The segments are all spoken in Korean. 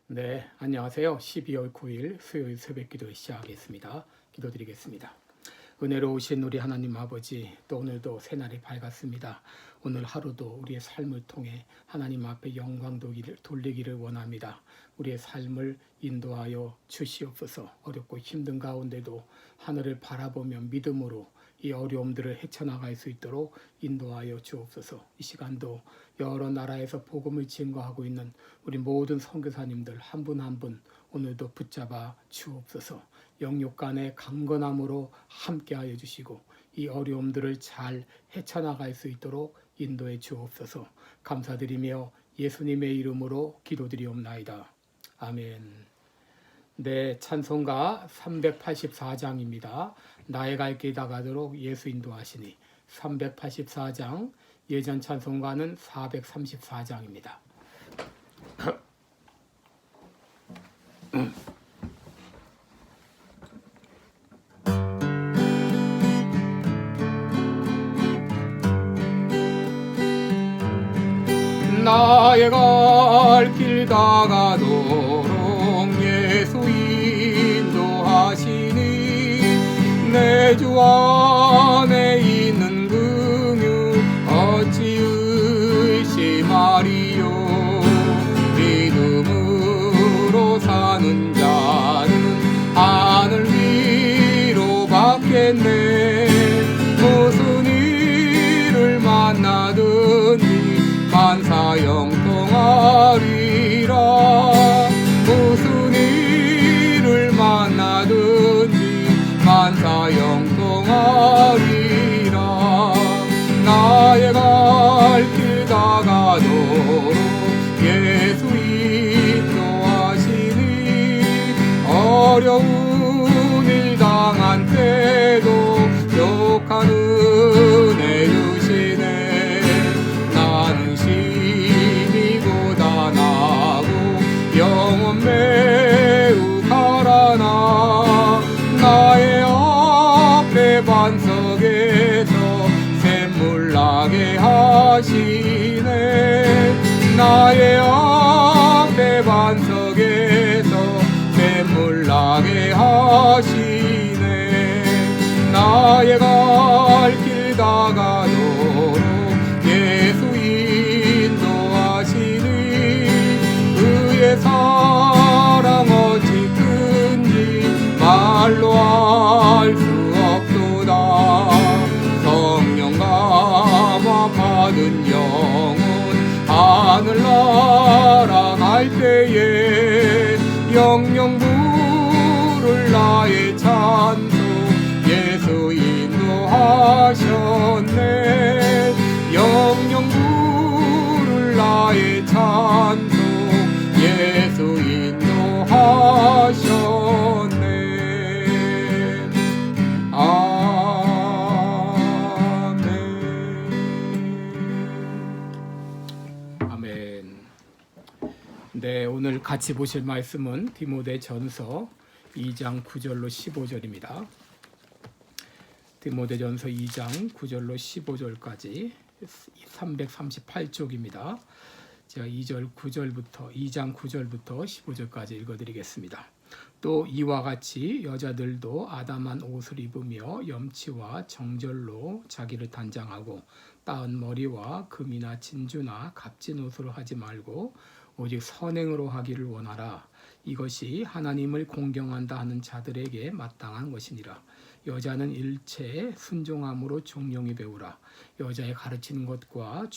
네, 안녕하세요. 12월 9일 수요일 새벽기도 시작하겠습니다. 기도드리겠습니다. 은혜로우신 우리 하나님 아버지, 또 오늘도 새날이 밝았습니다. 오늘 하루도 우리의 삶을 통해 하나님 앞에 영광 돌리기를 원합니다. 우리의 삶을 인도하여 주시옵소서. 어렵고 힘든 가운데도 하늘을 바라보며 믿음으로 이 어려움들을 헤쳐나갈 수 있도록 인도하여 주옵소서. 이 시간도 여러 나라에서 복음을 증거하고 있는 우리 모든 선교사님들 한 분 한 분 오늘도 붙잡아 주옵소서. 영육 간의 강건함으로 함께하여 주시고 이 어려움들을 잘 헤쳐나갈 수 있도록 인도해 주옵소서. 감사드리며 예수님의 이름으로 기도드리옵나이다. 아멘. 네, 찬송가 384장입니다. 나의 갈 길 다가도록 예수 인도하시니. 384장, 예전 찬송가는 434장입니다. 나의 갈 길 다가도록 예수 인도하시니 내 주 안에 있는 긍휼 어찌 의심하리요. 믿음으로 사는 자는 하늘 위로 받겠네. 무슨 일을 만나든지 만사 영통하리라. 무슨 일을 만나든지 만사 영통하리라. 나의 갈 길 다가도록 예수 인도하시니 어려운 일 당한 때도 역한 은혜 주시네. 나는 심히 고단하고 영혼 매우 가라나 나의 앞에 반석에서 샘물 나게 하시네. 나의 앞에 반석에서 샘물 나게 하시네. 나의 갈 길 다가도록 예수 인도하시니 그의 사랑 어찌 큰지 말로 알 수 없도다. 성령 감화 받은 영혼 하늘나라 갈 때에 영영 부를 나의 찬송 예수 인도하셨네. 영영 부를 나의 찬송 예수 인도하셨네. 아멘. 아멘. 네, 오늘 같이 보실 말씀은 디모데전서 2장 9절로 15절입니다. 디모데전서 2장 9절로 15절까지 338쪽입니다. 제가 2장 9절부터 15절까지 읽어드리겠습니다. 또 이와 같이 여자들도 아담한 옷을 입으며 염치와 정절로 자기를 단장하고 따은 머리와 금이나 진주나 값진 옷으로 하지 말고 오직 선행으로 하기를 원하라. 이것이 하나님을 공경한다 하는 자들에게 마땅한 것이니라. 여자는 일체에 순종함으로 종용히 배우라. 여자의 가르치는 것과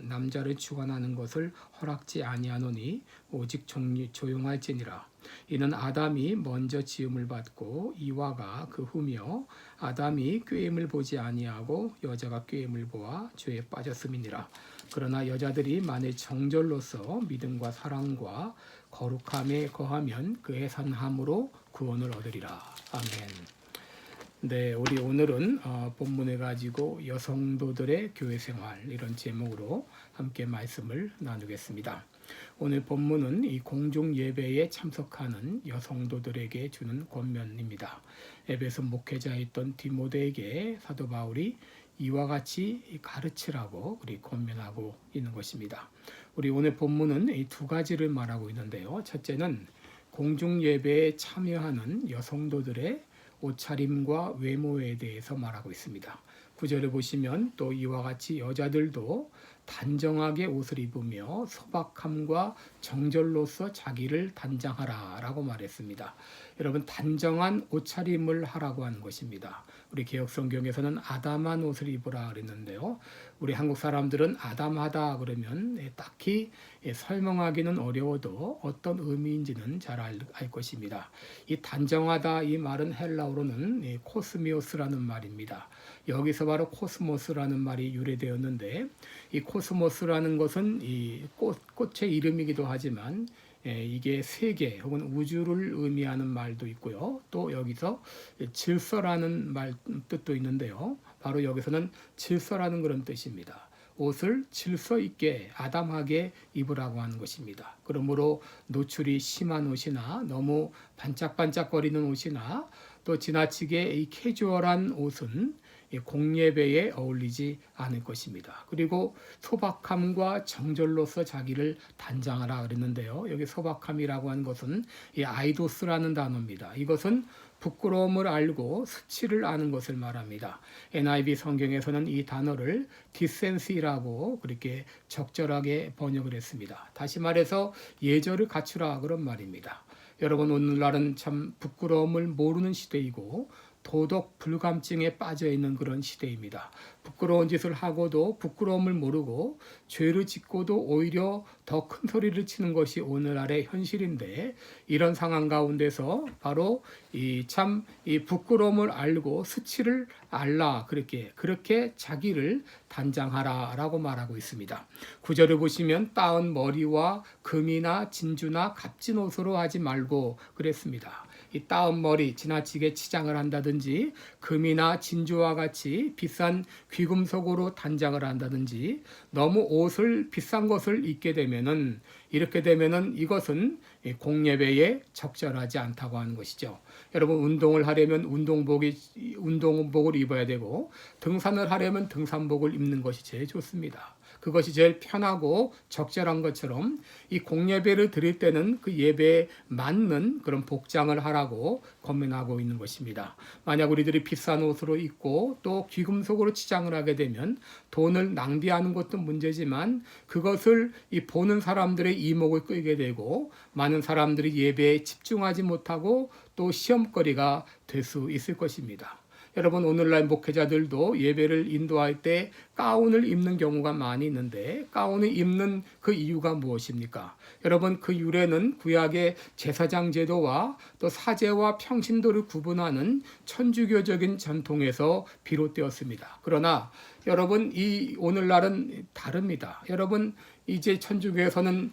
남자를 주관하는 것을 허락지 아니하노니 오직 조용할지니라. 이는 아담이 먼저 지음을 받고 이와가 그 후며 아담이 꾀임을 보지 아니하고 여자가 꾀임을 보아 죄에 빠졌음이니라. 그러나 여자들이 만일 정절로서 믿음과 사랑과 거룩함에 거하면 그 해산함으로 구원을 얻으리라. 아멘. 네, 우리 오늘은 본문을 가지고 여성도들의 교회 생활 이런 제목으로 함께 말씀을 나누겠습니다. 오늘 본문은 이 공중 예배에 참석하는 여성도들에게 주는 권면입니다. 에베소 목회자였던 디모데에게 사도 바울이 이와 같이 가르치라고 우리 권면하고 있는 것입니다. 우리 오늘 본문은 이 두 가지를 말하고 있는데요. 첫째는 공중 예배에 참여하는 여성도들의 옷차림과 외모에 대해서 말하고 있습니다. 9절을 보시면 또 이와 같이 여자들도 단정하게 옷을 입으며 소박함과 정절로서 자기를 단장하라 라고 말했습니다. 여러분, 단정한 옷차림을 하라고 하는 것입니다. 우리 개역성경에서는 아담한 옷을 입으라 그랬는데요. 우리 한국 사람들은 아담하다 그러면 딱히 설명하기는 어려워도 어떤 의미인지는 잘 알 것입니다. 이 단정하다 이 말은 헬라어로는 코스미오스라는 말입니다. 여기서 바로 코스모스라는 말이 유래되었는데, 이 코스모스라는 것은 이 꽃의 이름이기도 하지만 이게 세계 혹은 우주를 의미하는 말도 있고요. 또 여기서 질서라는 말 뜻도 있는데요. 바로 여기서는 질서라는 그런 뜻입니다. 옷을 질서 있게 아담하게 입으라고 하는 것입니다. 그러므로 노출이 심한 옷이나 너무 반짝반짝거리는 옷이나 또 지나치게 이 캐주얼한 옷은 공예배에 어울리지 않을 것입니다. 그리고 소박함과 정절로서 자기를 단장하라 그랬는데요. 여기 소박함이라고 하는 것은 이 아이도스라는 단어입니다. 이것은 부끄러움을 알고 수치를 아는 것을 말합니다. NIV 성경에서는 이 단어를 디센시라고 그렇게 적절하게 번역을 했습니다. 다시 말해서 예절을 갖추라 그런 말입니다. 여러분, 오늘날은 참 부끄러움을 모르는 시대이고 도덕 불감증에 빠져 있는 그런 시대입니다. 부끄러운 짓을 하고도 부끄러움을 모르고 죄를 짓고도 오히려 더 큰 소리를 치는 것이 오늘날의 현실인데, 이런 상황 가운데서 바로 이 부끄러움을 알고 수치를 알라 그렇게 자기를 단장하라라고 말하고 있습니다. 9절을 보시면 따은 머리와 금이나 진주나 값진 옷으로 하지 말고 그랬습니다. 이 따은 머리, 지나치게 치장을 한다든지 금이나 진주와 같이 비싼 귀금속으로 단장을 한다든지 너무 옷을 비싼 것을 입게 되면은 이것은 공예배에 적절하지 않다고 하는 것이죠. 여러분, 운동을 하려면 운동복을 입어야 되고 등산을 하려면 등산복을 입는 것이 제일 좋습니다. 그것이 제일 편하고 적절한 것처럼 이 공예배를 드릴 때는 그 예배에 맞는 그런 복장을 하라고 권면하고 있는 것입니다. 만약 우리들이 비싼 옷으로 입고 또 귀금속으로 치장을 하게 되면 돈을 낭비하는 것도 문제지만 그것을 이 보는 사람들의 이목을 끌게 되고 많은 사람들이 예배에 집중하지 못하고 또 시험거리가 될 수 있을 것입니다. 여러분, 오늘날 목회자들도 예배를 인도할 때 가운을 입는 경우가 많이 있는데, 가운을 입는 그 이유가 무엇입니까? 여러분, 그 유래는 구약의 제사장 제도와 또 사제와 평신도를 구분하는 천주교적인 전통에서 비롯되었습니다. 그러나 여러분, 이 오늘날은 다릅니다. 여러분, 이제 천주교에서는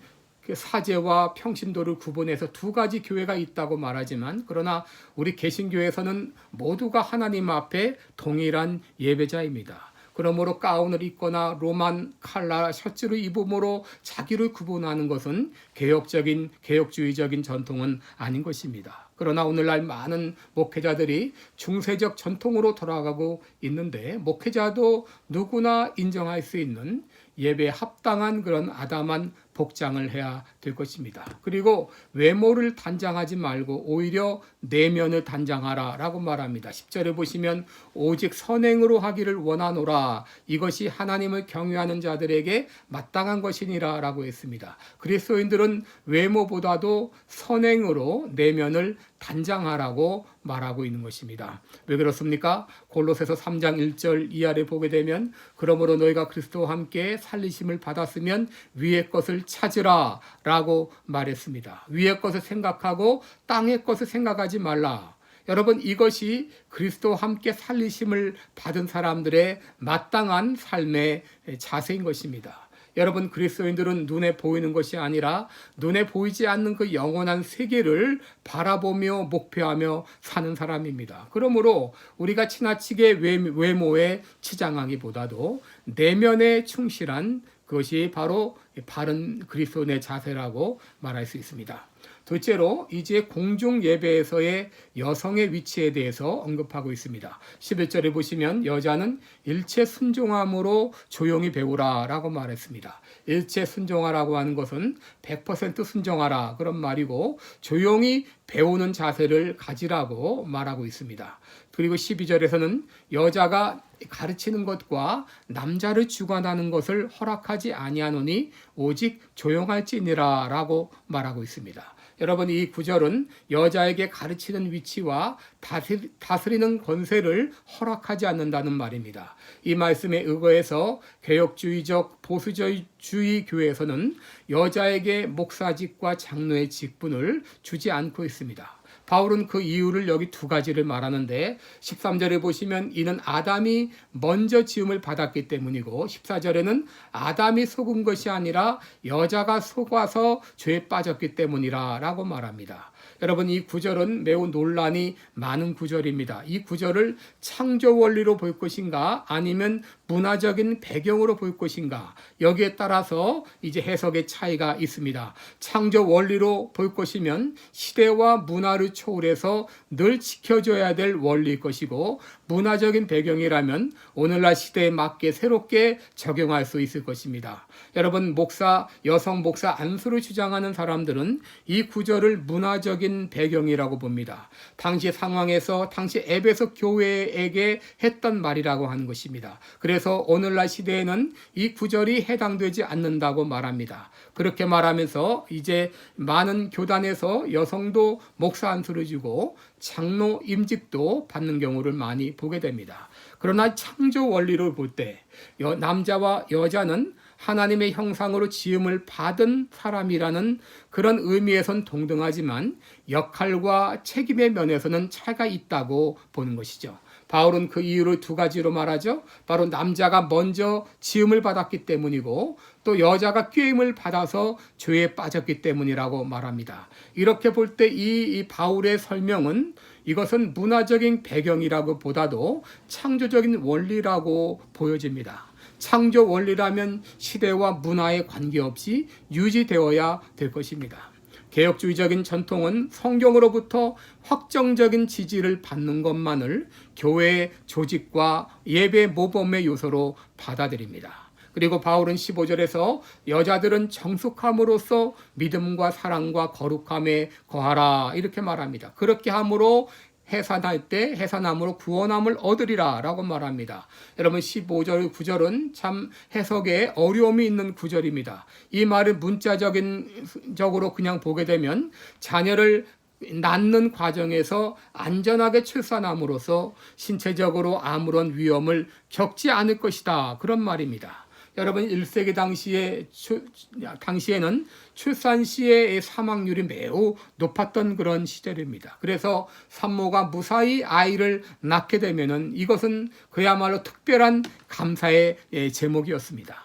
사제와 평신도를 구분해서 두 가지 교회가 있다고 말하지만, 그러나 우리 개신교에서는 모두가 하나님 앞에 동일한 예배자입니다. 그러므로 가운을 입거나 로만 칼라 셔츠를 입음으로 자기를 구분하는 것은 개혁주의적인 전통은 아닌 것입니다. 그러나 오늘날 많은 목회자들이 중세적 전통으로 돌아가고 있는데, 목회자도 누구나 인정할 수 있는 예배에 합당한 그런 아담한 복장을 해야 될 것입니다. 그리고 외모를 단장하지 말고 오히려 내면을 단장하라 라고 말합니다. 10절에 보시면 오직 선행으로 하기를 원하노라, 이것이 하나님을 경외하는 자들에게 마땅한 것이니라 라고 했습니다. 그리스도인들은 외모보다도 선행으로 내면을 단장하라고 말하고 있는 것입니다. 왜 그렇습니까? 골로새서 3장 1절 이하를 보게 되면, 그러므로 너희가 그리스도와 함께 살리심을 받았으면 위의 것을 찾으라 라고 말했습니다. 위의 것을 생각하고 땅의 것을 생각하지 말라. 여러분, 이것이 그리스도와 함께 살리심을 받은 사람들의 마땅한 삶의 자세인 것입니다. 여러분, 그리스도인들은 눈에 보이는 것이 아니라 눈에 보이지 않는 그 영원한 세계를 바라보며 목표하며 사는 사람입니다. 그러므로 우리가 지나치게 외모에 치장하기보다도 내면에 충실한, 그것이 바로 바른 그리스도인의 자세라고 말할 수 있습니다. 둘째로 이제 공중 예배에서의 여성의 위치에 대해서 언급하고 있습니다. 11절에 보시면 여자는 일체 순종함으로 조용히 배우라 라고 말했습니다. 일체 순종하라고 하는 것은 100% 순종하라 그런 말이고, 조용히 배우는 자세를 가지라고 말하고 있습니다. 그리고 12절에서는 여자가 가르치는 것과 남자를 주관하는 것을 허락하지 아니하노니 오직 조용할지니라 라고 말하고 있습니다. 여러분, 이 구절은 여자에게 가르치는 위치와 다스리는 권세를 허락하지 않는다는 말입니다. 이 말씀에 의거해서 개혁주의적 보수주의 교회에서는 여자에게 목사직과 장로의 직분을 주지 않고 있습니다. 바울은 그 이유를 여기 두 가지를 말하는데, 13절에 보시면 이는 아담이 먼저 지음을 받았기 때문이고, 14절에는 아담이 속은 것이 아니라 여자가 속아서 죄에 빠졌기 때문이라 라고 말합니다. 여러분, 이 구절은 매우 논란이 많은 구절입니다. 이 구절을 창조 원리로 볼 것인가 아니면 문화적인 배경으로 볼 것인가, 여기에 따라서 이제 해석의 차이가 있습니다. 창조 원리로 볼 것이면 시대와 문화를 초월해서 늘 지켜줘야 될 원리일 것이고, 문화적인 배경이라면 오늘날 시대에 맞게 새롭게 적용할 수 있을 것입니다. 여러분, 여성 목사 안수를 주장하는 사람들은 이 구절을 문화적인 배경이라고 봅니다. 당시 상황에서 당시 에베소 교회에게 했던 말이라고 하는 것입니다. 그래서 오늘날 시대에는 이 구절이 해당되지 않는다고 말합니다. 그렇게 말하면서 이제 많은 교단에서 여성도 목사 안수를 주고 장로 임직도 받는 경우를 많이 보게 됩니다. 그러나 창조 원리를 볼 때 남자와 여자는 하나님의 형상으로 지음을 받은 사람이라는 그런 의미에선 동등하지만 역할과 책임의 면에서는 차이가 있다고 보는 것이죠. 바울은 그 이유를 두 가지로 말하죠. 바로 남자가 먼저 지음을 받았기 때문이고, 또 여자가 꾀임을 받아서 죄에 빠졌기 때문이라고 말합니다. 이렇게 볼 때 이 바울의 설명은 이것은 문화적인 배경이라고 보다도 창조적인 원리라고 보여집니다. 창조 원리라면 시대와 문화에 관계없이 유지되어야 될 것입니다. 개혁주의적인 전통은 성경으로부터 확정적인 지지를 받는 것만을 교회의 조직과 예배 모범의 요소로 받아들입니다. 그리고 바울은 15절에서 여자들은 정숙함으로써 믿음과 사랑과 거룩함에 거하라 이렇게 말합니다. 그렇게 함으로 해산할 때 해산함으로 구원함을 얻으리라 라고 말합니다. 여러분, 15절 9절은 참 해석에 어려움이 있는 구절입니다. 이 말을 문자적으로 그냥 보게 되면 자녀를 낳는 과정에서 안전하게 출산함으로써 신체적으로 아무런 위험을 겪지 않을 것이다, 그런 말입니다. 여러분, 1세기 당시에는 출산 시의 사망률이 매우 높았던 그런 시절입니다. 그래서 산모가 무사히 아이를 낳게 되면은 이것은 그야말로 특별한 감사의 제목이었습니다.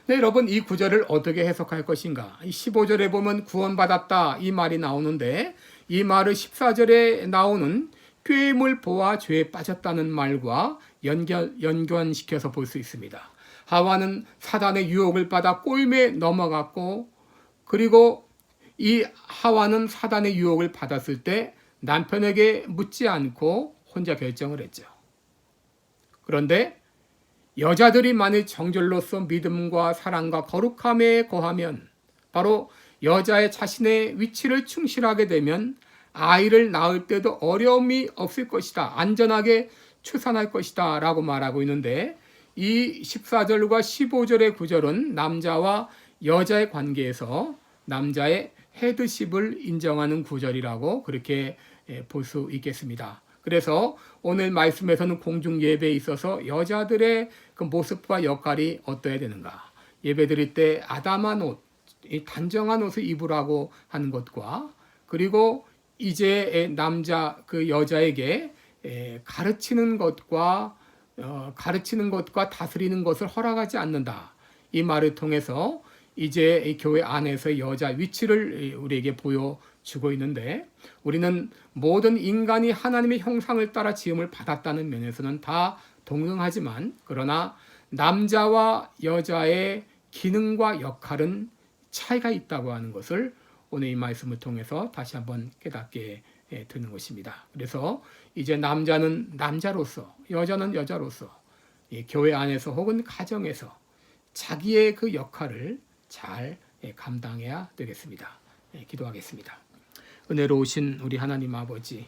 네, 여러분, 이 구절을 어떻게 해석할 것인가? 15절에 보면 구원받았다 이 말이 나오는데, 이 말을 14절에 나오는 꾀임을 보아 죄에 빠졌다는 말과 연관시켜서 볼 수 있습니다. 하와는 사단의 유혹을 받아 꼬임에 넘어갔고, 그리고 이 하와는 사단의 유혹을 받았을 때 남편에게 묻지 않고 혼자 결정을 했죠. 그런데 여자들이 만일 정절로서 믿음과 사랑과 거룩함에 거하면, 바로 여자의 자신의 위치를 충실하게 되면 아이를 낳을 때도 어려움이 없을 것이다, 안전하게 출산할 것이다 라고 말하고 있는데, 이 14절과 15절의 구절은 남자와 여자의 관계에서 남자의 헤드십을 인정하는 구절이라고 그렇게 볼 수 있겠습니다. 그래서 오늘 말씀에서는 공중 예배에 있어서 여자들의 그 모습과 역할이 어떠해야 되는가, 예배 드릴 때 아담한 옷, 단정한 옷을 입으라고 하는 것과, 그리고 이제 그 여자에게 가르치는 것과 다스리는 것을 허락하지 않는다, 이 말을 통해서 이제 교회 안에서 여자 위치를 우리에게 보여주고 있는데, 우리는 모든 인간이 하나님의 형상을 따라 지음을 받았다는 면에서는 다 동등하지만, 그러나 남자와 여자의 기능과 역할은 차이가 있다고 하는 것을 오늘 이 말씀을 통해서 다시 한번 깨닫게 되는 것입니다. 그래서 이제 남자는 남자로서, 여자는 여자로서 이 교회 안에서 혹은 가정에서 자기의 그 역할을 잘 감당해야 되겠습니다. 기도하겠습니다. 은혜로우신 우리 하나님 아버지,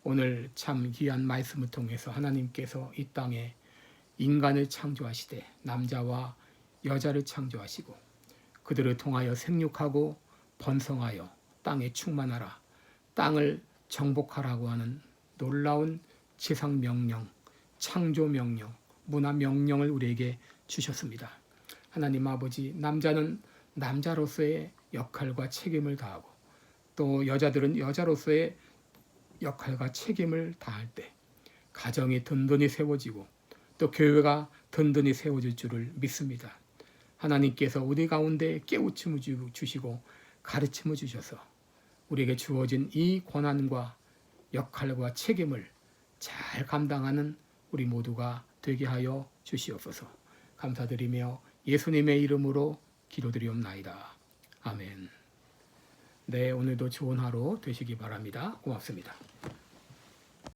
오늘 참 귀한 말씀을 통해서 하나님께서 이 땅에 인간을 창조하시되 남자와 여자를 창조하시고 그들을 통하여 생육하고 번성하여 땅에 충만하라, 땅을 정복하라고 하는 놀라운 지상 명령, 창조 명령, 문화 명령을 우리에게 주셨습니다. 하나님 아버지, 남자는 남자로서의 역할과 책임을 다하고 또 여자들은 여자로서의 역할과 책임을 다할 때 가정이 든든히 세워지고 또 교회가 든든히 세워질 줄을 믿습니다. 하나님께서 우리 가운데 깨우침을 주시고 가르침을 주셔서 우리에게 주어진 이 권한과 역할과 책임을 잘 감당하는 우리 모두가 되게 하여 주시옵소서. 감사드리며 예수님의 이름으로 기도드리옵나이다. 아멘. 네, 오늘도 좋은 하루 되시기 바랍니다. 고맙습니다.